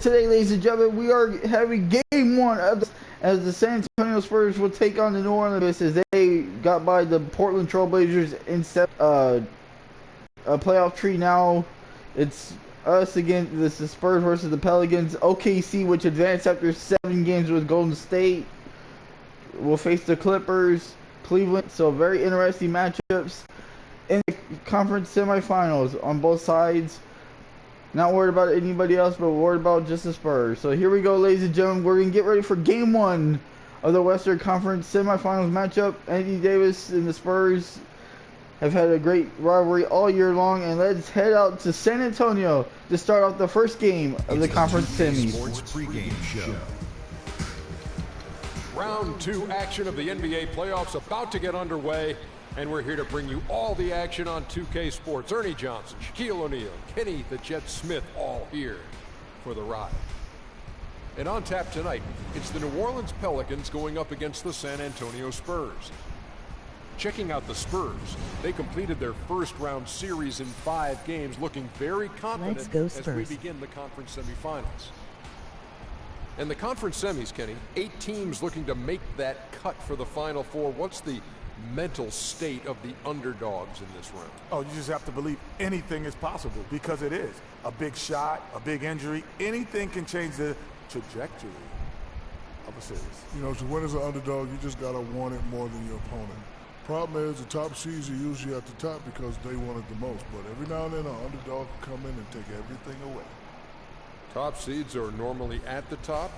Today, ladies and gentlemen, we are having game one of as the San Antonio Spurs will take on the New Orleans as they got by the Portland Trailblazers in a playoff tree. Now it's us against the Spurs versus the Pelicans. OKC, which advanced after 7 games with Golden State, will face the Clippers, Cleveland. So very interesting matchups in the conference semifinals on both sides. Not worried about anybody else, but worried about just the Spurs. So here we go, ladies and gentlemen. We're going to get ready for game one of the Western Conference semifinals matchup. Anthony Davis and the Spurs have had a great rivalry all year long. And let's head out to San Antonio to start off the first game of the conference semis. Sports pregame show. Round 2 action of the NBA playoffs about to get underway. And we're here to bring you all the action on 2K Sports. Ernie Johnson, Shaquille O'Neal, Kenny the Jet Smith, all here for the ride. And on tap tonight, it's the New Orleans Pelicans going up against the San Antonio Spurs. Checking out the Spurs, they completed their first round series in 5 games, looking very confident as we begin the conference semifinals. And the conference semis, Kenny, 8 teams looking to make that cut for the Final Four. What's the mental state of the underdogs in this round? Oh, you just have to believe anything is possible, because it is. A big shot, a big injury, anything can change the trajectory of a series. You know, to win as an underdog, you just got to want it more than your opponent. Problem is, the top seeds are usually at the top because they want it the most, but every now and then an underdog can come in and take everything away. Top seeds are normally at the top?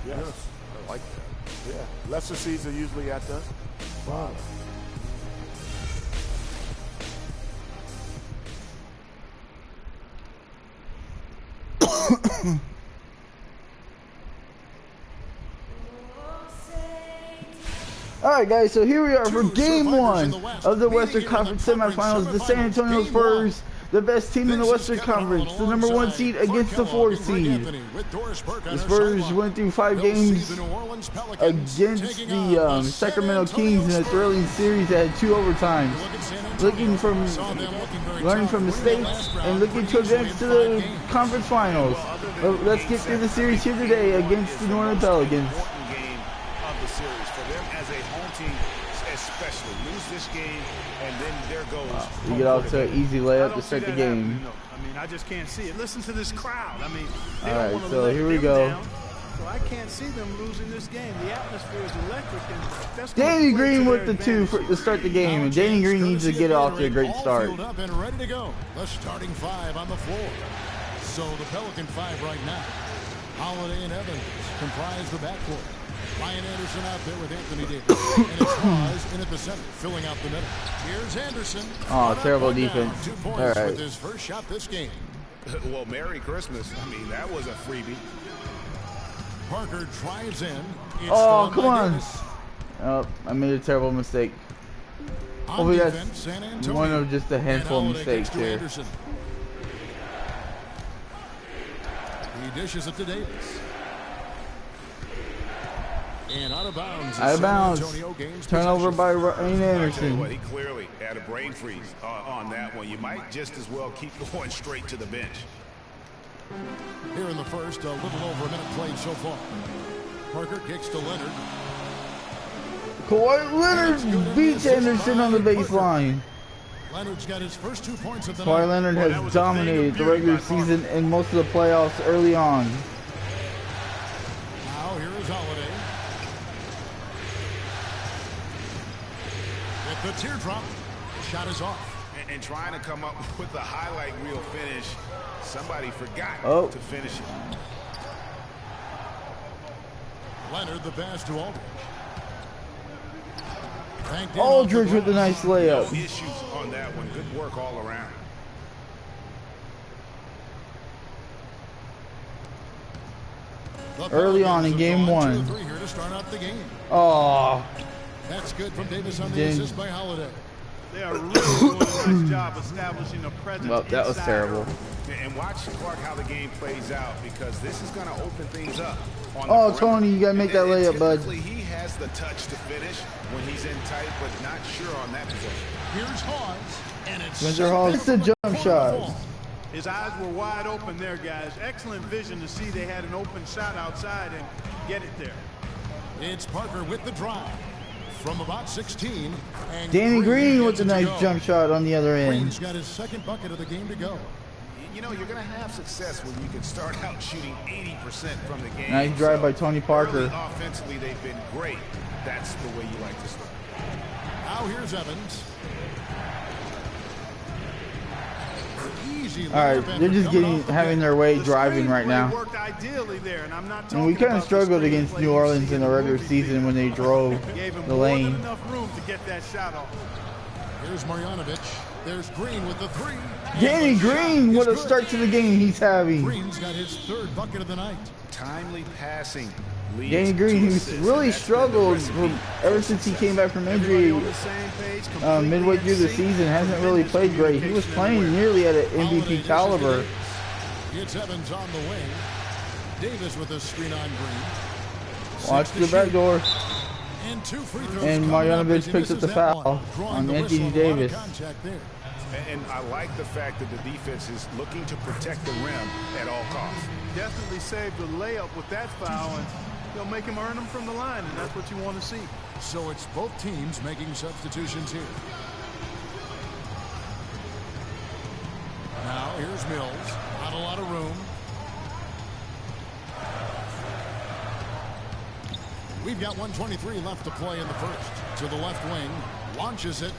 Yes. I like that. Yeah. Lesser seeds are usually at the bottom. Alright guys, so here we are for game one of the Western Conference semifinals. The San Antonio Spurs, the best team in the Western Conference, the number 1 seed against the 4 seed. The Spurs went through 5 games against the Sacramento Kings in a thrilling series that had 2 overtimes. Learning from mistakes and looking to advance to the conference finals. Let's get through the series here today against the New Orleans Pelicans. Especially lose this game, and then there goes. We get off to an easy layup to start the game. I mean, I just can't see it. Listen to this crowd. I mean, all right, so here we go. Down, so I can't see them losing this game. The atmosphere is electric, and that's Danny Green with the 2 to start the game, and Danny Green needs to get off to a great start. Up and ready to go. The starting 5 on the floor. So the Pelican 5 right now. Holiday and Evans comprise the backcourt. Ryan Anderson out there with Anthony Davis. And it's Hawes in at the center, filling out the middle. Here's Anderson. Oh, terrible defense. 2 points all right. with his first shot this game. Well, Merry Christmas. I mean, that was a freebie. Parker drives in. It's oh, come on. Davis. Oh, I made a terrible mistake. On defense, that's one of just a handful of mistakes here. Anderson. He dishes it to Davis. And out of bounds. Out of bounds. Turnover by Ryan Anderson. He clearly had a brain freeze on that one. You might just as well keep going straight to the bench. Here in the first, a little over a minute played so far. Parker kicks to Leonard. Kawhi Leonard beats Anderson on the baseline. Leonard's got his first 2 points of the Kawhi night. Leonard has dominated the regular season and most of the playoffs early on. Now here is Holiday. With the teardrop, the shot is off. And trying to come up with a highlight reel finish, somebody forgot to finish it. Leonard the pass to Aldridge. Aldridge with a nice layup. No issues on that one. Good work all around. Early on in game 1. Here to start out the game. Oh. That's good from Davis on the assist by Holiday. They are really doing a nice job establishing a presence. Well, that was terrible. And watch, Clark, how the game plays out, because this is going to open things up. Oh, Tony, you got to make that layup, bud. He has the touch to finish when he's in tight, but not sure on that possession. Here's Hawes, and it's Spencer Hawes. It's a jump shot. His eyes were wide open there, guys. Excellent vision to see they had an open shot outside and get it there. It's Parker with the drive from about 16. And Danny Green with a nice go. jump shot on the other end. Green's got his second bucket of the game to go. You know, you're going to have success when you can start out shooting 80% from the game. Nice drive by Tony Parker. Early offensively, they've been great. That's the way you like to start. Now here's Evans. Easy. All right, they're just having their way driving right now. Worked ideally there, and I'm not And we kind of struggled against New Orleans in the regular season when they drove the lane. Enough room to get that shot off. Here's Marjanovic. There's Green with the three. Danny Green, what a start to the game he's having. Green's got his third bucket of the night. Timely passing. Danny Green, who's really struggled ever since he came back from injury midway through the season, hasn't really played great. He was playing nearly at an MVP caliber. It's Evans on the wing. Davis with a screen on Green. Watch the back door. And two free throws. And Marjanovic picks up the foul on Anthony Davis. And I like the fact that the defense is looking to protect the rim at all costs. Definitely saved the layup with that foul, and they'll make him earn them from the line, and that's what you want to see. So it's both teams making substitutions here. Now here's Mills. Not a lot of room. We've got 1:23 left to play in the first. To the left wing. Launches it.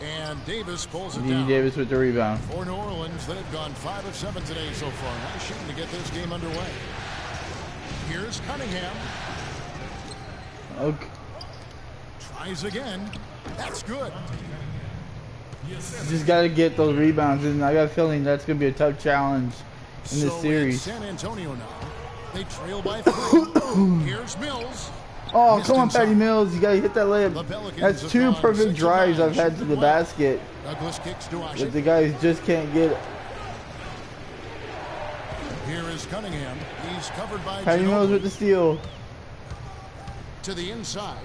And Davis pulls it down. Davis with the rebound. For New Orleans, they've gone 5 of 7 today so far. Nice shooting to get this game underway. Here's Cunningham. Okay. Tries again. That's good. Just got to get those rebounds, and I got a feeling that's going to be a tough challenge in this series. It's San Antonio now. They trail by 3. Here's Mills. Oh, come on, Patty Mills. You got to hit that layup. That's 2 perfect drives I've had to the basket. Douglas kicks to But the guys just can't get it. Here is Cunningham. He's covered by Patty Mills with the steal. To the inside.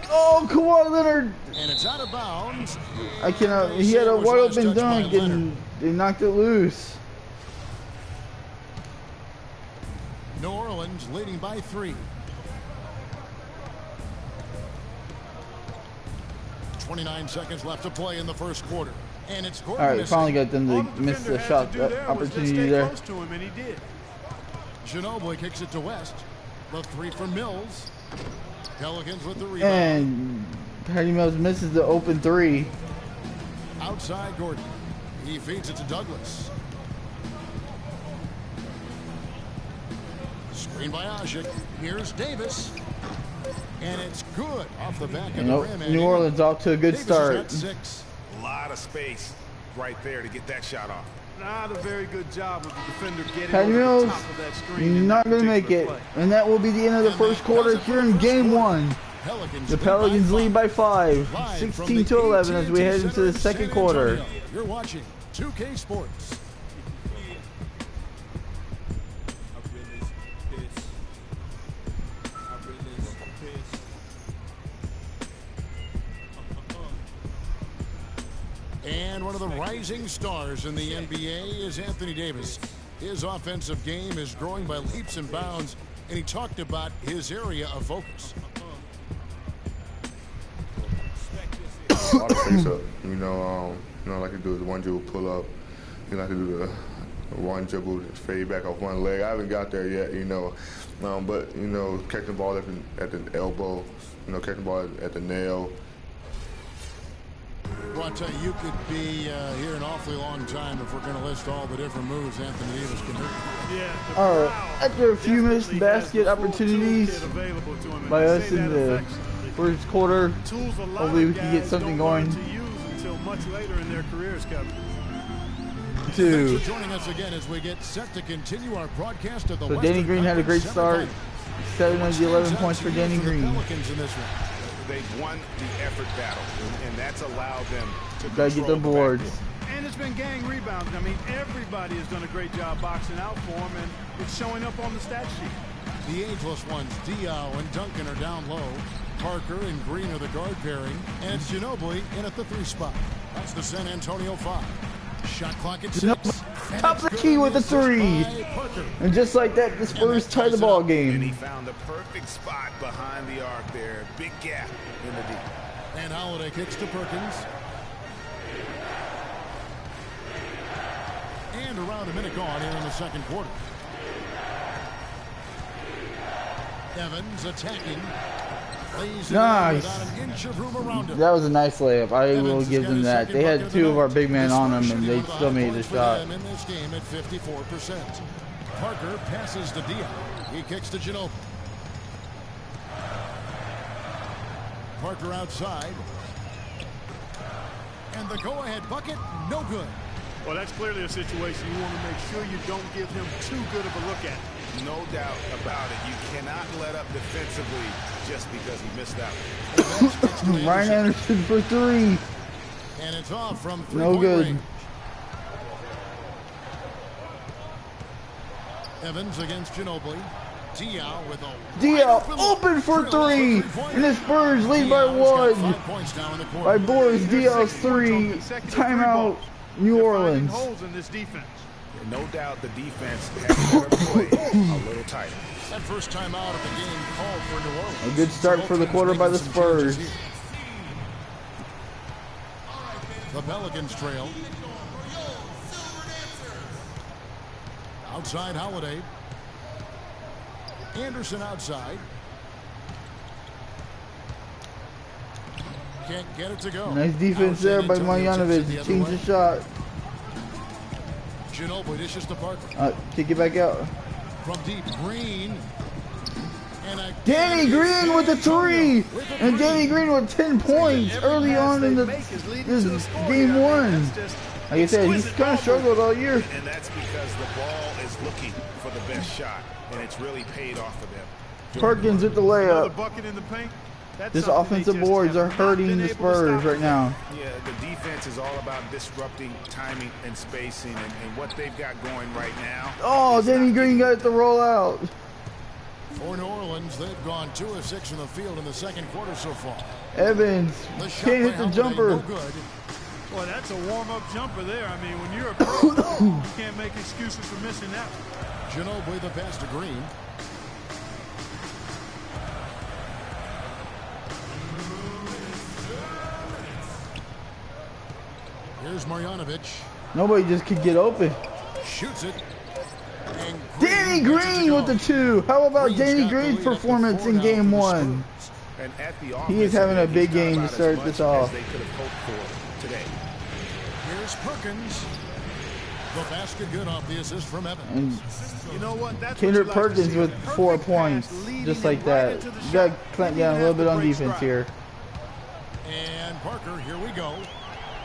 Oh, Kawhi Leonard. And it's out of bounds. I cannot. He had a wide open dunk and they knocked it loose. New Orleans leading by 3. 29 seconds left to play in the first quarter. And it's All right, finally got them to miss the shot opportunity there. Ginobili kicks it to West. The 3 from Mills. Pelicans with the rebound. And Patty Mills misses the open 3. Outside Gordon. He feeds it to Douglas. Screen by Ajik. Here's Davis. And it's good off the back of the rim. New Orleans off to a good start. 6. A lot of space right there to get that shot off. Not a very good job with the defender getting Patty over Mills, the top of that screen. you're not going to make it. Play. And that will be the end of the first quarter here in game 1. The Pelicans lead by 5, 16-11 as we head into the second quarter. You're watching 2K Sports. And one of the rising stars in the NBA is Anthony Davis. His offensive game is growing by leaps and bounds, and he talked about his area of focus. A lot of face up, you know, I like to do the one dribble pull up. You like to do the one dribble fade back off one leg. I haven't got there yet, you know, but you know, catching the ball at the elbow, you know, catching the ball at the nail. Well, I tell you, you could be here an awfully long time if we're going to list all the different moves Anthony Davis can do. Yeah, all right, after a few missed basket opportunities by us in the first quarter, hopefully we can get something going. Until much later in their careers, Kevin. Thanks for joining us again as we get set to continue our broadcast of the So Danny Green had a great start. 7 of the 11 points for Danny Green. Pelicans in this one. They've won the effort battle, and that's allowed them to gotta get the boards. And it's been gang rebounds. I mean, everybody has done a great job boxing out for him, and it's showing up on the stat sheet. The ageless ones, Diaw and Duncan, are down low. Parker and Green are the guard pairing, and it's Ginobili in at the 3 spot. That's the San Antonio 5. Shot clock at No, 6. top of the key with a 3. And just like that, the Spurs tie the ball And he game. found the perfect spot behind the arc there. Big gap in the deep. And Holiday kicks to Perkins. And around a minute gone here in the second quarter. Evans attacking. Nice. An inch of room around him. That was a nice layup. I will give them that. They had 2 of our big men on them, and they still made the shot. In this game at 54%. Parker passes to Dion. He kicks to Ginobili. Parker outside. And the go-ahead bucket, no good. Well, that's clearly a situation you want to make sure you don't give him too good of a look at. No doubt about it. You cannot let up defensively just because he missed out. Ryan Anderson for 3. And it's off from 3-point No good. range. Evans against Ginobili. Diaw with a Diaw open for 3. And the Spurs lead by 1. By Boris Diaw's 3. Timeout, New Orleans. Holes in this defense. No doubt the defense had to play a little tighter. That first time out of the game called for New Orleans. A good start for the quarter by the Spurs. The Pelicans trail. Outside Holiday. Anderson outside. Can't get it to go. Nice defense there by Marjanovic. Change the shot. Ginobili dishes to Parker. Kick it back out. From deep, Green. And Danny Green with the 3. And Danny Green with 10 points early on in this game 1. Like I said, he's kind of struggled all year. And that's because the ball is looking for the best shot, and it's really paid off for them. Perkins with the Another layup. bucket in the paint. This offensive boards are hurting the Spurs right now. Yeah, the defense is all about disrupting timing and spacing, and what they've got going right now. Oh, Danny Green got the rollout. for New Orleans, they've gone 2 of 6 in the field in the second quarter so far. Evans can't hit the jumper. No good. Boy, that's a warm-up jumper there. I mean, when you're a pro, you can't make excuses for missing that one. Ginobili the pass to Green. Here's Marjanovic. Nobody just could get open. Shoots it. And Danny Green with the 2. How about Danny Green's performance in game 1? And at the He is having a big game to start this off. They could have hoped for today. Here's Perkins. The basket good off the assist from Evans. And You know what? That's Kendrick what you like to Perkins see. with A 4 perfect points, pass leading just him like right that. into the You got to shot. clamp Didn't down a little have bit to on break defense stride. here. And Parker, here we go.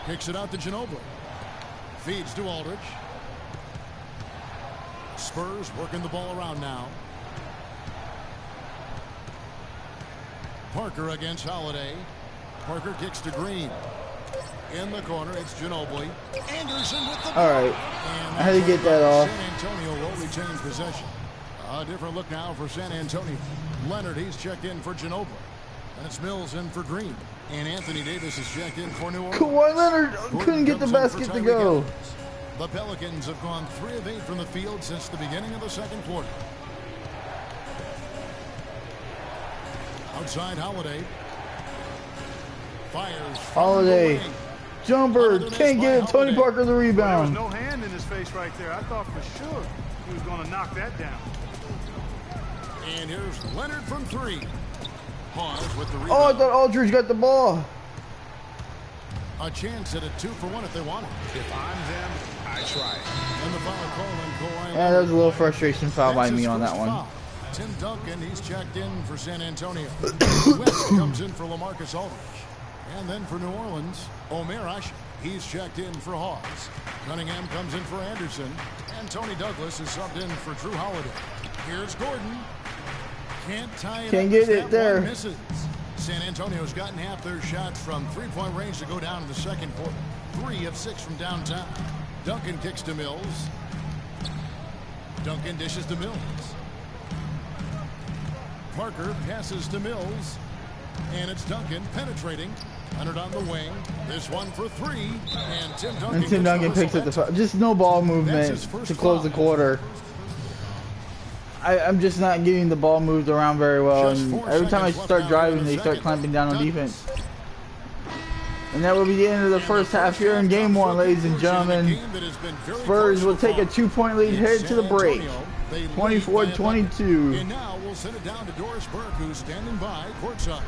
Kicks it out to Ginobili. Feeds to Aldridge. Spurs working the ball around now. Parker against Holiday. Parker kicks to Green. In the corner, it's Ginobili. Anderson with the All right. I had to get that off. San Antonio will retain possession. A different look now for San Antonio. Leonard, he's checked in for Ginobili. And it's Mills in for Green. And Anthony Davis is checked in for New Orleans. Kawhi Leonard couldn't get the basket to go. The Pelicans have gone 3 of 8 from the field since the beginning of the second quarter. Outside Holiday. Fires. Holiday. Jumper. Can't get it. Tony Parker the There was rebound. no hand in his face right there. I thought for sure he was going to knock that down. And here's Leonard from 3. Pause with the rebound. Oh, I thought Aldridge got the ball. A chance at a 2-for-1 if they want it. If I'm them, I try it. And the foul call on Kawhi. Yeah, that was a little frustration foul by me on that one. Foul. Tim Duncan, he's checked in for San Antonio. West comes in for LaMarcus Aldridge. And then for New Orleans, Omer Ashe, he's checked in for Hawes. Cunningham comes in for Anderson. And Tony Douglas is subbed in for Drew Holiday. Here's Gordon. Can't tie it. Can't get it there. Misses. San Antonio's gotten half their shots from 3-point range to go down in the second quarter. 3 of 6 from downtown. Duncan kicks to Mills. Duncan dishes to Mills. Parker passes to Mills. And it's Duncan penetrating. Leonard on the wing. This one for three. And Tim Duncan, And Tim Duncan picks up the foul. Just no ball movement to close the quarter. I'm just not getting the ball moved around very well. And every time I start driving, they start clamping down on defense. And that will be the end of the first half here in game one, ladies and gentlemen. Spurs will take a 2-point lead headed to the break. 24-22. And now we'll send it down to Doris Burke, who's standing by courtside.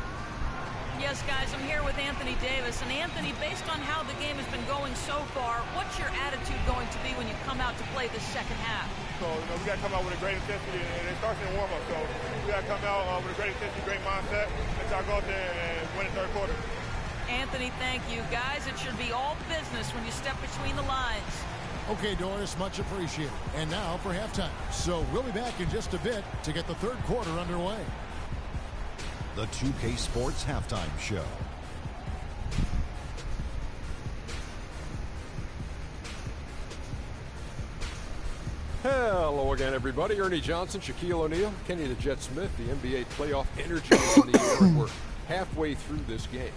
Yes, guys, I'm here with Anthony Davis. And Anthony, based on how the game has been going so far, what's your attitude going to be when you come out to play the second half? So, we got to come out with a great intensity, and it starts in the warm-up. So, we got to come out with a great intensity, great mindset, and try to go out there and win the third quarter. Anthony, thank you. Guys, it should be all business when you step between the lines. Okay, Doris, much appreciated. And now for halftime. So we'll be back in just a bit to get the third quarter underway. The 2K Sports Halftime Show. Hello again, everybody. Ernie Johnson, Shaquille O'Neal, Kenny the Jet Smith. The NBA playoff energy is in the air, and we're halfway through this game.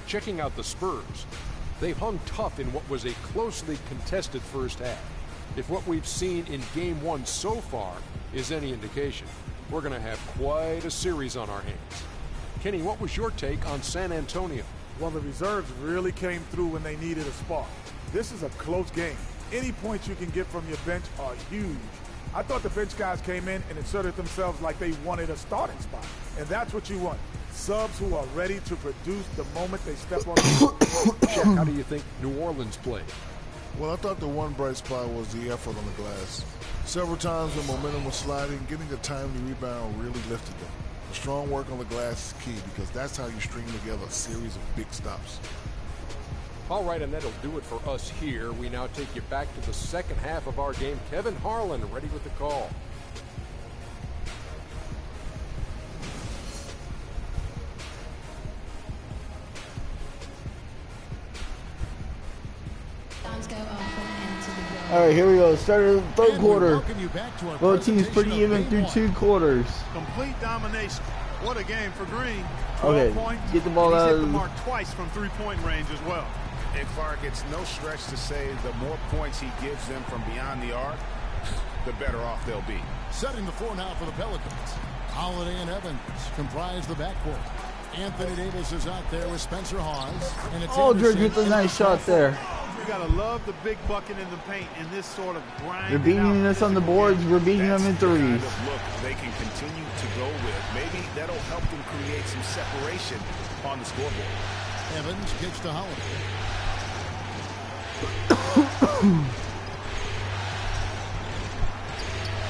Checking out the Spurs. They hung tough in what was a closely contested first half. If what we've seen in game one so far is any indication, we're going to have quite a series on our hands. Kenny, what was your take on San Antonio? Well, the reserves really came through when they needed a spark. This is a close game. Any points you can get from your bench are huge. I thought the bench guys came in and inserted themselves like they wanted a starting spot. And that's what you want. Subs who are ready to produce the moment they step on the court. Jack, how do you think New Orleans played? Well, I thought the one bright spot was the effort on the glass. Several times when momentum was sliding, getting a timely rebound really lifted them. The strong work on the glass is key because that's how you string together a series of big stops. All right, and that'll do it for us here. We now take you back to the second half of our game. Kevin Harlan ready with the call. All right, here we go. Start of the third quarter. Both teams pretty even through two quarters. Complete domination. What a game for Green. Okay, points. get the ball He's out. hit the mark twice from three-point range as well. And Clark, it's no stretch to say the more points he gives them from beyond the arc, the better off they'll be. Setting the floor now for the Pelicans. Holiday and Evans comprise the backcourt. Anthony Davis is out there with Spencer Hawes. And it's Aldridge with a nice shot there. You gotta love the big bucket in the paint in this sort of grind. They're beating us on the boards. We're beating them in threes. Kind of look they can continue to go with. Maybe that'll help them create some separation on the scoreboard. Evans kicks to Holiday.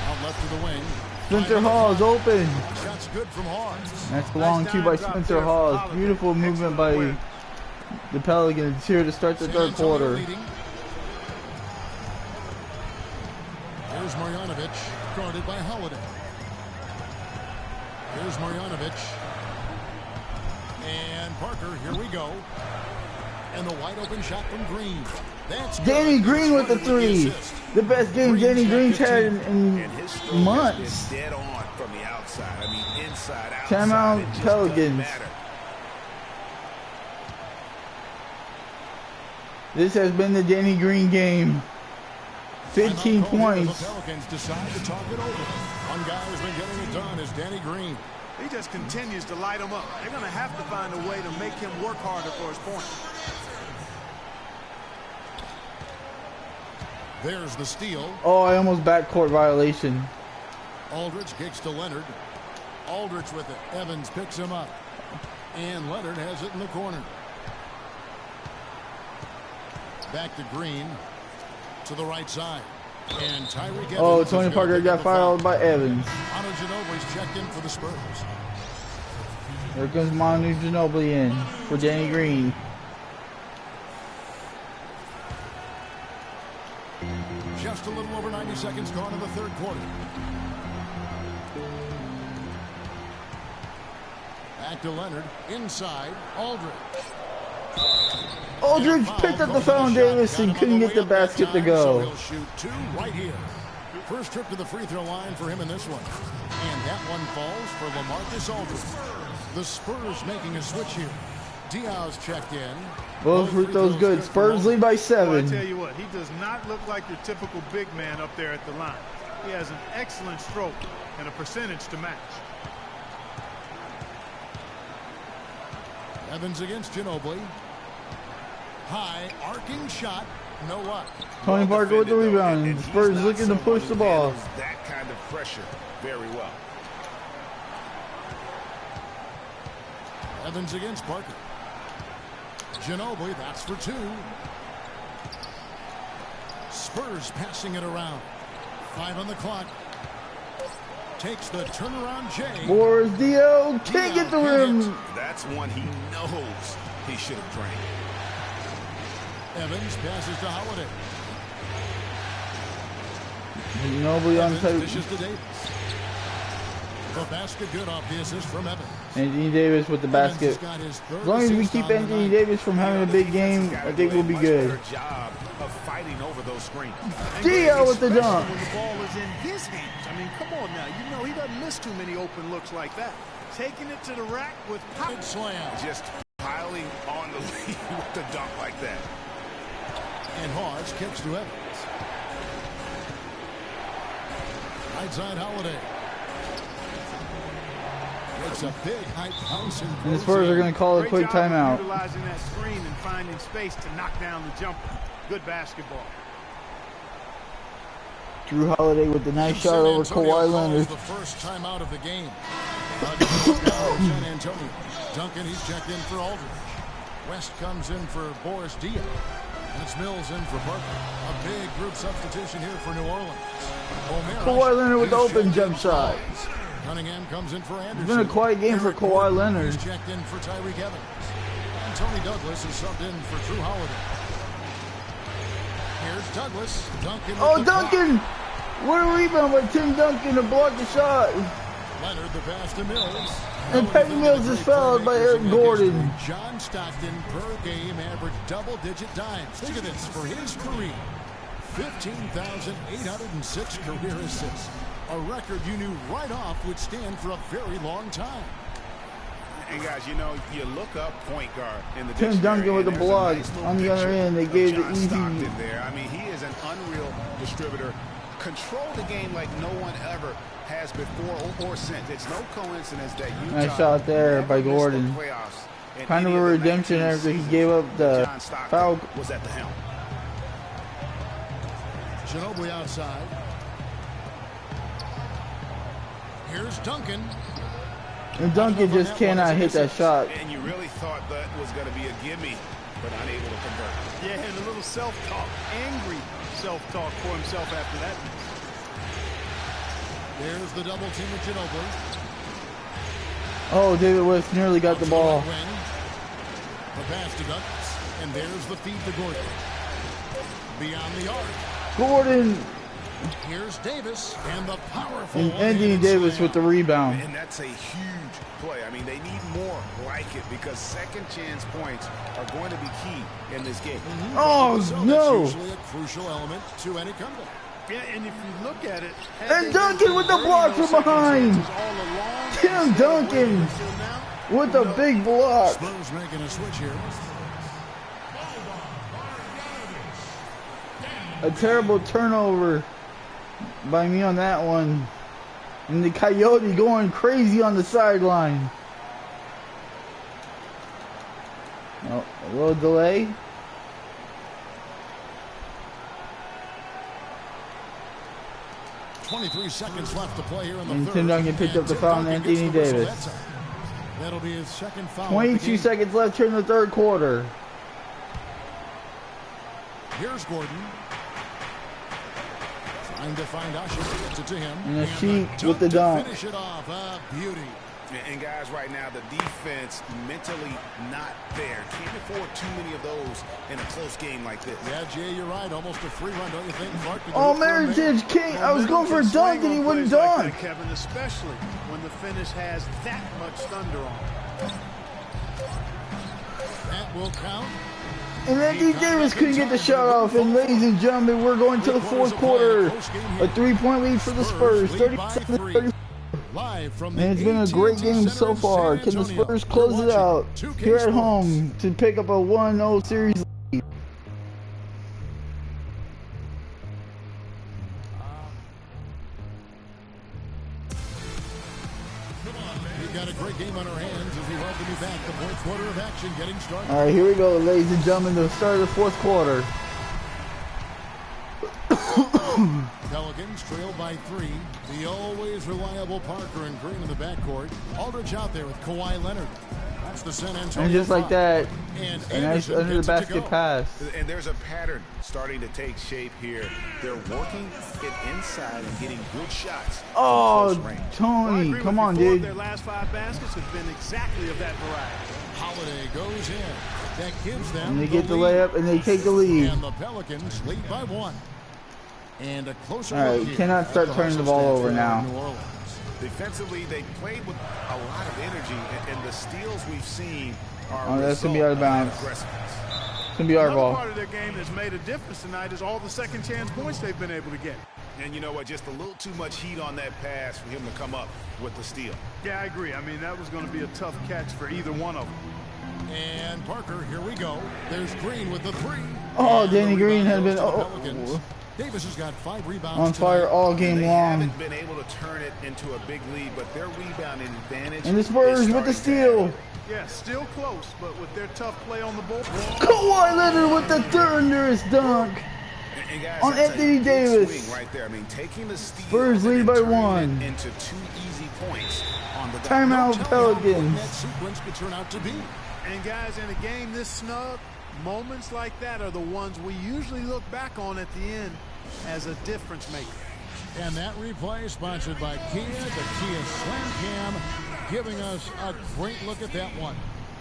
Out left to the wing. Spencer Hawes open. Shots good from Hawes. That's long two by Spencer Hawes. Beautiful movement by the Pelicans here to start the third quarter. Here's Marjanovic, guarded by Holiday. Here's Marjanovic. And Parker, here we go. And the wide open shot from Green. That's Danny Green with the three. The best game Danny Green's had in months. Dead on from the outside. I mean, inside, outside. Timeout Pelicans. This has been the Danny Green game. 15 points. The Pelicans decide to talk it over. One guy who's been getting it done is Danny Green. He just continues to light them up. They're going to have to find a way to make him work harder for his point. There's the steal. Oh, I almost backcourt violation. Aldridge kicks to Leonard. Aldridge with it. Evans picks him up. And Leonard has it in the corner. Back to Green. To the right side. And Tyreek Evans. Oh, Tony Parker got fouled by Evans. Manu Ginobili's checked in for the Spurs. There comes Manu Ginobili in for Danny Green. Just a little over 90 seconds gone in the third quarter. Back to Leonard. Inside. Aldridge. Aldridge picked up the foul on Davis and couldn't get the basket to go. So he'll shoot two right here. First trip to the free throw line for him in this one. And that one falls for LaMarcus Aldridge. The Spurs making a switch here. Diaz checked in. Both free throws good. Spurs lead by Well, I 7. tell you what, he does not look like your typical big man up there at the line. He has an excellent stroke and a percentage to match. Evans against Ginobili. High arcing shot. No luck. Tony Parker with the rebound. And Spurs looking to push the ball. That kind of pressure very well. Evans against Parker. Ginobili, that's for 2. Spurs passing it around. 5 on the clock. Takes the turnaround J. Boris Dio can't get the rim. That's one he knows he should have drained. Evans passes to Holiday. Nobody on Evans tape. dishes to Davis. The basket good off the assist from Evans. Anthony Davis with the basket. As long as we keep Anthony Davis from having a big game, I think we'll be good. Job of fighting over those screens. Dio with the dunk. When the ball is in his hands. I mean, come on now. You know he doesn't miss too many open looks like that. Taking it to the rack with power. Slam. Just piling on the lead with the dunk like that. And Hawes kicks to Evans. Right side Holiday. Makes a big high bounce. And the Spurs are going to call a quick timeout. Utilizing that screen and finding space to knock down the jumper. Good basketball. Drew Holiday with the nice shot over Kawhi Leonard. The first time out of the game. San Antonio. Duncan, he's checked in for Aldridge. West comes in for Boris Diaz. That's Mills in for Parker. A big group substitution here for New Orleans. Kawhi Leonard with the open jump shot. Cunningham comes in for Anderson. It's been a quiet game for Kawhi Leonard. He's checked in for Tyreek Evans. And Tony Douglas is subbed in for Drew Holiday. Here's Douglas. Duncan. Oh, Duncan! What a rebound by Tim Duncan to block the shot. Leonard the pass to Mills. And Patty Mills is fouled by Eric Gordon. John Stockton per game averaged double-digit dimes. Look at this for his career. 15,806 career assists. A record you knew right off would stand for a very long time. And guys, you know, you look up point guard in the Tim Duncan with the block on the other end. They gave the easy. There. I mean, he is an unreal distributor. Control the game like no one ever has before or since. It's no coincidence that Utah Nice shot there by Gordon. Kind of a redemption after he gave up the foul. Was at the helm. Ginobili outside. Here's Duncan. And Duncan just cannot hit that shot. And you really thought that was going to be a gimme, but unable to convert. Yeah, and a little self-talk, angry self-talk for himself after that. There's the double team of Ginobili. Oh, David West nearly got the ball. The pass to Douglas. And there's the feed to Gordon. Beyond the arc. Gordon. Here's Davis and the powerful. And Anthony Davis with the rebound. And that's a huge play. I mean, they need more like it because second chance points are going to be key in this game. Oh, so no. That's usually a crucial element to any comeback. Yeah, and if you look at it. And Duncan with the block from behind. Tim Duncan with a big block. Spurs making a switch here. A terrible turnover by me on that one. And the Coyote going crazy on the sideline. Oh, a little delay. .23 seconds left to play here in the And third. Tim Duncan picked up the foul on Anthony Davis. That'll be his second foul. 22 seconds left here in the third quarter. Here's Gordon. Trying to find Usher. Gets it to him. And a sheet with the dunk. Finish it off. Beauty. And guys, right now, the defense mentally not there. Can't afford too many of those in a close game like this. Yeah, Jay, you're right. Almost a free run, don't you think, Clark? Oh, Meritage King. I was going for a dunk and he wouldn't dunk. Like that, Kevin, especially when the finish has that much thunder on it. That will count. And Anthony Davis couldn't get the shot off. And ladies and gentlemen, we're going to the fourth quarter. A 3-point lead for the Spurs. 37-34. Live from the And it's been a great AT&T game Center so in far. San Can the Antonio. Spurs You're close it watching out 2K here at Sports. home to pick up a 1-0 series lead? We've got a great game on our hands as we welcome you back. The fourth quarter of action getting started. All right, here we go, ladies and gentlemen. The start of the fourth quarter. Pelicans trail by 3. The always reliable Parker and Green in the backcourt. Aldridge out there with Kawhi Leonard. That's the San Antonio. And just like that, And a nice Anderson under the gets it to basket go. pass. And there's a pattern starting to take shape here. They're working it inside and getting good shots. Oh, from close range. Well, I Tony, agree come with on, you. 4 of dude. their last 5 baskets have been exactly of that variety. Holiday goes in. That gives them And they get the lead. layup and they take the lead. And the Pelicans lead by 1. And a closer All right, look you here cannot at start the turning the hustle ball stats over for now. New Orleans. Defensively, they played with a lot of energy, and the steals we've seen are Oh, a that's gonna be result out of bounds. that aggressiveness. It's gonna be our Another ball. part of their game that's made a difference tonight is all the second chance points they've been able to get. And you know what? Just a little too much heat on that pass for him to come up with the steal. Yeah, I agree. I mean, that was going to be a tough catch for either one of them. And Parker, here we go. There's Green with the 3. Oh, And Danny the Green has rebound been goes to the Pelicans. Davis has got 5 rebounds on fire tonight. all And game they long. haven't been able to turn it into a big lead, but their rebounding advantage. And the Spurs is with the starting to steal. Yeah, still close, but with their tough play on the ball. Kawhi Leonard with the thunderous dunk. And guys, On that's a Anthony good Davis. swing right there. I mean, taking the steal Spurs and lead then by turning 1. it into 2 easy points on the dot. Timeout, Don't tell me how important Pelicans. that sequence could turn out to be. And guys, in a game this snug, moments like that are the ones we usually look back on at the end as a difference maker. And that replay sponsored by Kia, the Kia Slam Cam, giving us a great look at that one.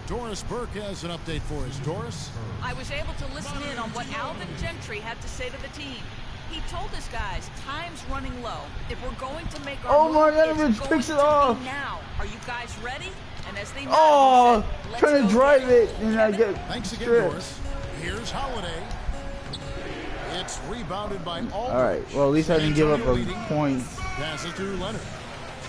Doris Burke has an update for us. Doris? I was able to listen in on what Alvin Gentry had to say to the team. He told us guys, time's running low. If we're going to make our Oh, move, Marjanovic it's going picks it to off. be now. Are you guys ready? And as they Oh, nodded, he said, "Let's trying go to drive get it, and I get Thanks again, stripped. Doris. Here's Holiday. It's rebounded by Aldridge. All right, well, at least I didn't give up a point. Passes to Leonard.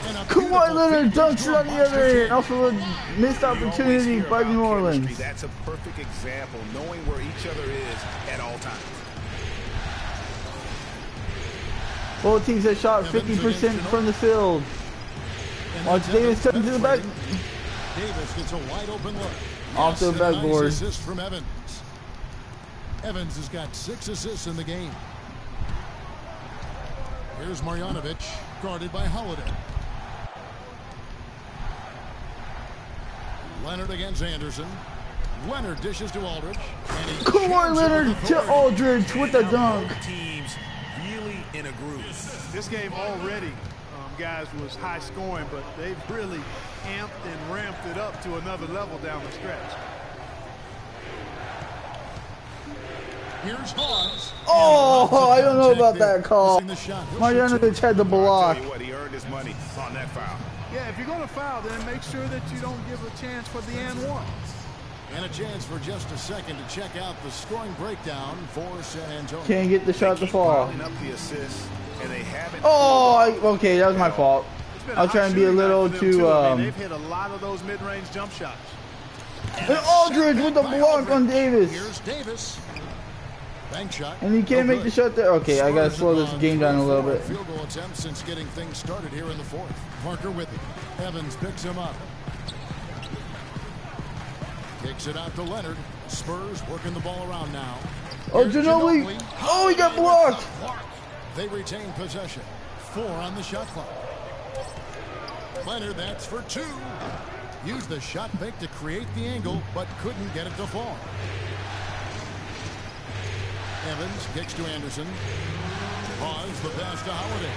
And a Kawhi beautiful Leonard feed dunks to it on the Buster other King. end. Also a missed We always opportunity hear by about New Orleans. chemistry. That's a perfect example, knowing where each other is at all times. Both teams have shot 50% from the field. And Watch that's Davis Evans come to the back. penetrating. Davis gets a wide open look. Off the Yes, and a backboard. Nice assist from Evans. Evans has got 6 assists in the game. Here's Marjanovic, guarded by Holiday. Leonard against Anderson. Leonard dishes to Aldridge. And he Kawhi jams it Leonard with to authority. Aldridge with the dunk. Both teams really in a groove. This game already, guys, was high scoring, but they've really amped and ramped it up to another level down the stretch. Here's Hawes. Oh, I don't know about that call. Missing the shot. He'll shoot Marjanovic had the I'll block. tell you what, he earned his money on that foul. Yeah, if you're going to foul, then make sure that you don't give a chance for the and one. And a chance for just a second to check out the scoring breakdown for San Antonio. Can't get the shot to Keep fall. piling up the assists, and they haven't. Okay, that was my fault. It's been I was hot trying to be a shooting night little for them, too, too. I mean, they've hit a lot of those mid-range jump shots. And Aldridge with the block on Davis. Here's Davis. Bank shot. And he can't make the shot there. Okay, I gotta Spurs slow have this gone game down a little 3 bit. Field goal attempts since getting things started here in the fourth. Parker with it. Evans picks him up. Takes it out to Leonard. Spurs working the ball around now. Oh, Here's Ginobili. Oh, he got blocked. They retain possession. 4 on the shot clock. Leonard, that's for 2. Used the shot fake to create the angle, but couldn't get it to fall. Evans kicks to Anderson. Pause the pass to Holiday.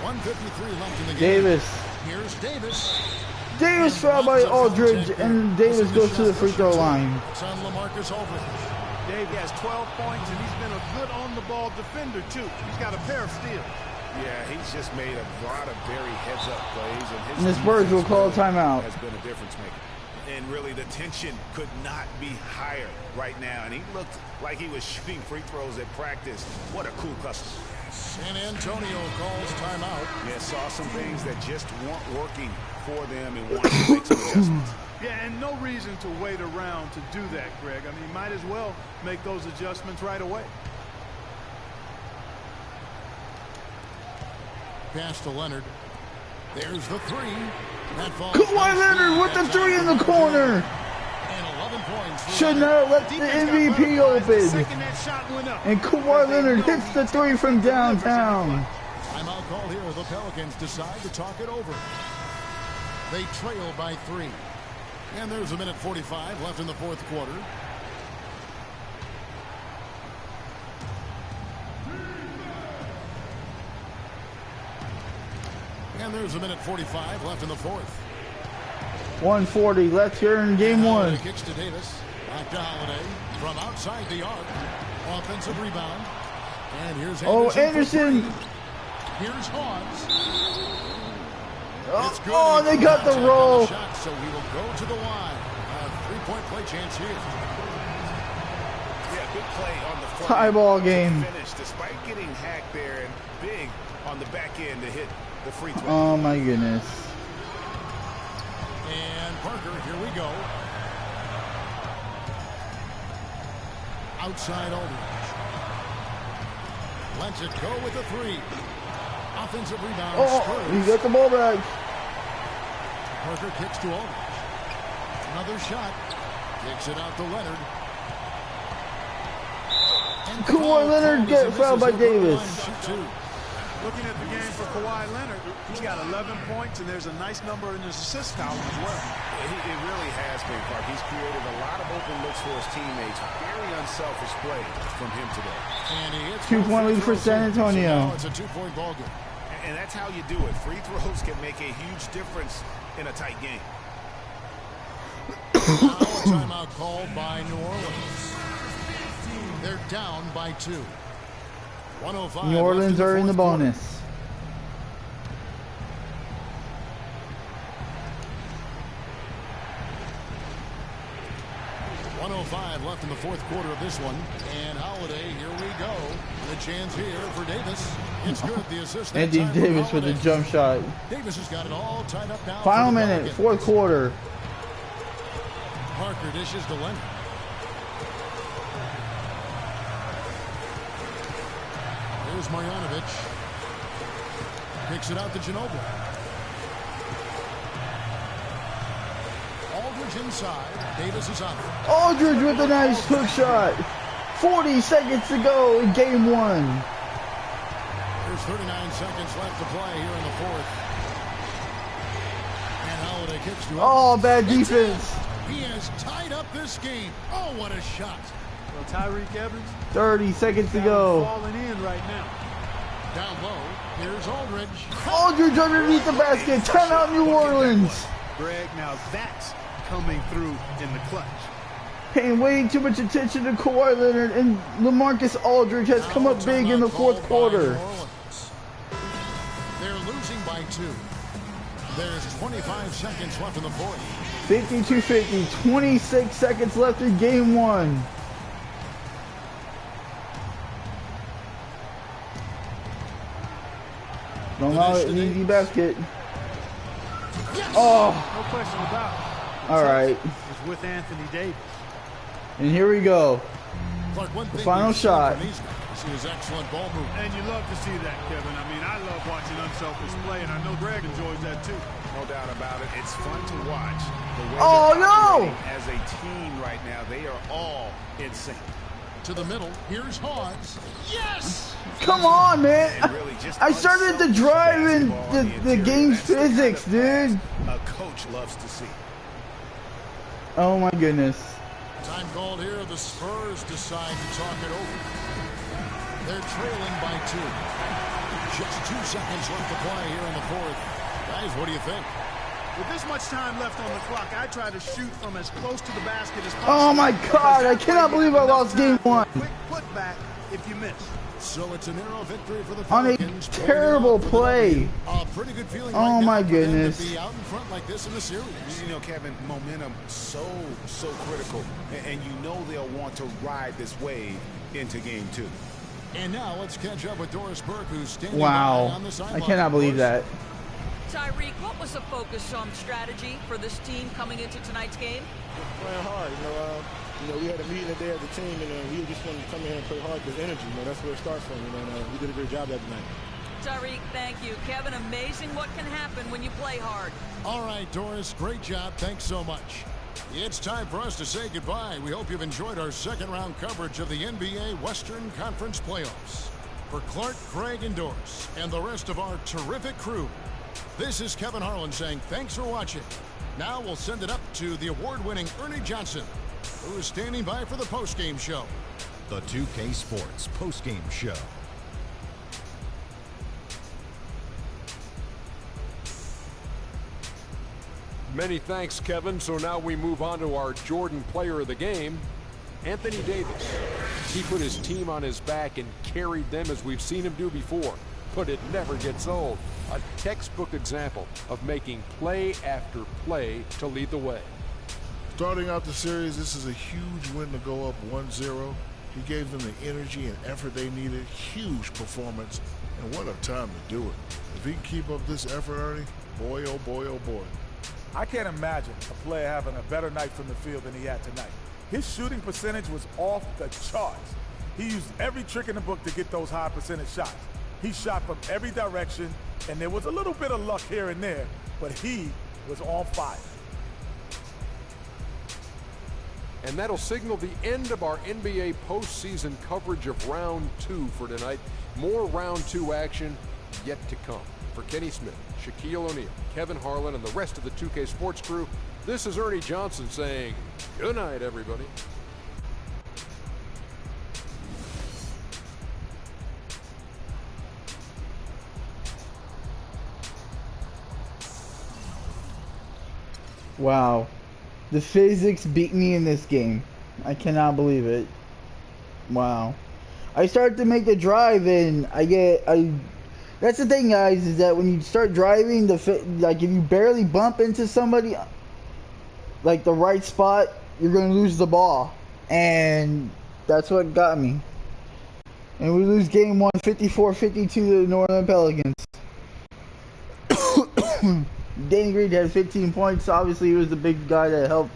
1:53 left in the game. Davis. Here's Davis. Davis fouled by Aldridge, and Davis goes to the free throw line. It's on LaMarcus Aldridge. Dave has 12 points, and he's been a good on-the-ball defender, too. He's got a pair of steals. Yeah, he's just made a lot of very heads-up plays, And the Spurs will call a timeout. Has been a difference maker. And really, the tension could not be higher right now. And he looked like he was shooting free throws at practice. What a cool customer. San Antonio calls timeout. Yeah, saw some things that just weren't working for them and wanted to make some adjustments. Yeah, and no reason to wait around to do that, Greg. I mean, might as well make those adjustments right away. Pass to Leonard. There's the three. That falls. Kawhi Leonard with the three in the corner. And 11 points. Should not let the MVP open. And Kawhi Leonard hits the three from downtown. Timeout call here. The Pelicans decide to talk it over. They trail by 3. And there's a minute 45 left in the fourth quarter. And there's a minute 45 left in the fourth. 1:40 left here in game one. Kicks to Davis. Back to Holiday from outside the arc. Offensive rebound. And here's Anderson. Anderson. Here's Hawes. Oh, they got the roll. Shot, so he will go to the line. A three-point play chance here. Yeah, good play on the front. Tie ball game. Finish despite getting hacked there and big on the back end to hit the free throw. Oh my goodness. And Parker, here we go. Outside Aldridge. Lets it go with the three. Offensive rebound. Oh, Spurs. he got the ball back. Parker kicks to Aldridge. Another shot. Kicks it out to Leonard. And Kawhi Leonard get fouled by Davis. Looking at the game for Kawhi Leonard, he's got 11 points, and there's a nice number in his assist column as well. It really has been, Clark. He's created a lot of open looks for his teammates. Very unselfish play from him today. And he hits 2-point lead for San Antonio. So it's a 2-point ball game. And that's how you do it. Free throws can make a huge difference in a tight game. Now a timeout called by New Orleans. They're down by 2. 105. New Orleans are in the bonus. Left in the fourth quarter of this one. And Holiday, here we go. The chance here for Davis. It's good. The assist. Anthony Davis with a jump shot. Davis has got it all tied up now. Final minute, fourth quarter. Parker dishes to Leonard. Here's Marjanovic. Kicks it out to Ginobili. Aldridge inside. Davis is on it. Aldridge with a nice hook shot. 40 seconds to go in game one. There's 39 seconds left to play here in the fourth. And Holiday kicks to Oh, bad defense. He has tied up this game. Oh, what a shot. Well, Tyreek Evans. 30 seconds to go. Falling in right now. Down low. Here's Aldridge. Aldridge underneath the basket. Timeout New Orleans. Greg, now that's coming through in the clutch. Paying way too much attention to Kawhi Leonard, and LaMarcus Aldridge has come up big in the fourth quarter. They're losing by 2. There's 25 seconds left in the fourth. 52-50, 26 seconds left in game one. Don't allow it, an easy basket. Oh, No question about it. all right. It's with Anthony Davis. And here we go. Clark, one thing Final we've seen shot. from these guys is excellent ball movement. And you love to see that, Kevin. I mean, I love watching unselfish play, and I know Greg enjoys that too. No doubt about it. It's fun to watch. The way Oh, they're no! operating as a team right now, they are all in sync. To the middle. Here's Hawes. Yes! Come on, man. And really just I started to drive in the game's physics, dude. A coach loves to see. Oh, my goodness. Time called here. The Spurs decide to talk it over. They're trailing by 2. Just 2 seconds left to play here in the fourth. Guys, what do you think? With this much time left on the clock, I try to shoot from as close to the basket as possible. Oh, my God. I cannot believe I lost game one. Quick putback if you miss. So it's a narrow victory for the On a Pelicans. terrible play. A pretty good feeling Oh, right now my for them goodness. to be out in front like this in the series. You know, Kevin, momentum so critical. And you know they'll want to ride this wave into game 2. And now let's catch up with Doris Burke, who's standing by Wow. on the sideline. I cannot believe that. Tyreek, what was the focus on strategy for this team coming into tonight's game? Playing hard. We had a meeting today as a team, and we just wanted to come in here and play hard with energy. That's where it starts from. And we did a great job that night. Tyreek, thank you. Kevin, amazing what can happen when you play hard. All right, Doris, great job. Thanks so much. It's time for us to say goodbye. We hope you've enjoyed our second-round coverage of the NBA Western Conference Playoffs. For Clark, Craig, and Doris, and the rest of our terrific crew, this is Kevin Harlan saying thanks for watching. Now we'll send it up to the award-winning Ernie Johnson, who is standing by for the postgame show. The 2K Sports postgame show. Many thanks, Kevin. So now we move on to our Jordan player of the game, Anthony Davis. He put his team on his back and carried them as we've seen him do before. But it never gets old. A textbook example of making play after play to lead the way. Starting out the series, this is a huge win to go up 1-0. He gave them the energy and effort they needed. Huge performance, and what a time to do it. If he can keep up this effort, Ernie, boy, oh boy, oh boy. I can't imagine a player having a better night from the field than he had tonight. His shooting percentage was off the charts. He used every trick in the book to get those high percentage shots. He shot from every direction, and there was a little bit of luck here and there, but he was on fire. And that'll signal the end of our NBA postseason coverage of round 2 for tonight. More round 2 action yet to come. For Kenny Smith, Shaquille O'Neal, Kevin Harlan, and the rest of the 2K Sports crew, this is Ernie Johnson saying good night, everybody. Wow. The physics beat me in this game. I cannot believe it. Wow. I start to make the drive and that's the thing, guys, is that when you start driving, like if you barely bump into somebody, like the right spot, you're going to lose the ball. And that's what got me. And we lose game 1, 54-52 to the New Orleans Pelicans. Danny Green had 15 points. Obviously, he was the big guy that helped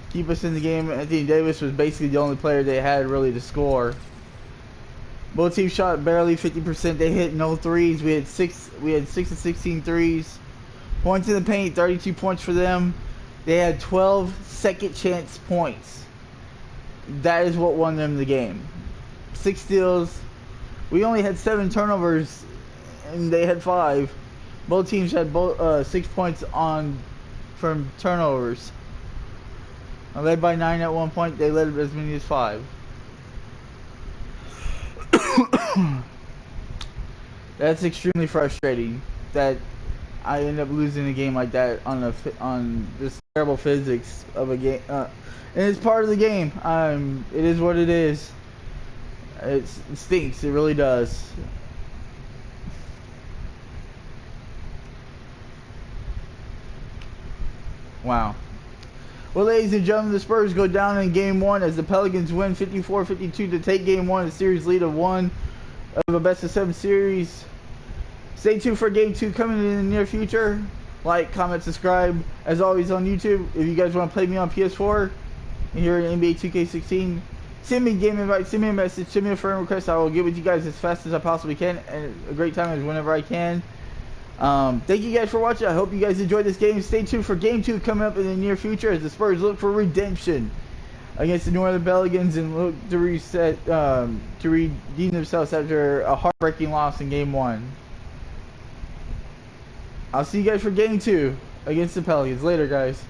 keep us in the game. Anthony Davis was basically the only player they had really to score. Both teams shot barely 50%. They hit no threes. We had 6 of 16 threes. Points in the paint, 32 points for them. They had 12 second chance points. That is what won them the game. 6 steals. We only had 7 turnovers, and they had 5. Both teams had 6 points from turnovers. I led by 9 at one point. They led as many as 5. That's extremely frustrating that I end up losing a game like that on this terrible physics of a game. And it's part of the game. It is what it is. It stinks. It really does. Wow. Well, ladies and gentlemen, the Spurs go down in Game 1 as the Pelicans win 54-52 to take Game 1, a series lead of 1 of a best-of-7 series. Stay tuned for Game 2 coming in the near future. Like, comment, subscribe. As always on YouTube, if you guys want to play me on PS4 and here in NBA 2K16, send me a game invite, send me a message, send me a friend request. I will get with you guys as fast as I possibly can, and a great time is whenever I can. Thank you guys for watching. I hope you guys enjoyed this game. Stay tuned for Game 2 coming up in the near future as the Spurs look for redemption against the New Orleans Pelicans and look to redeem themselves after a heartbreaking loss in Game 1. I'll see you guys for Game 2 against the Pelicans. Later, guys.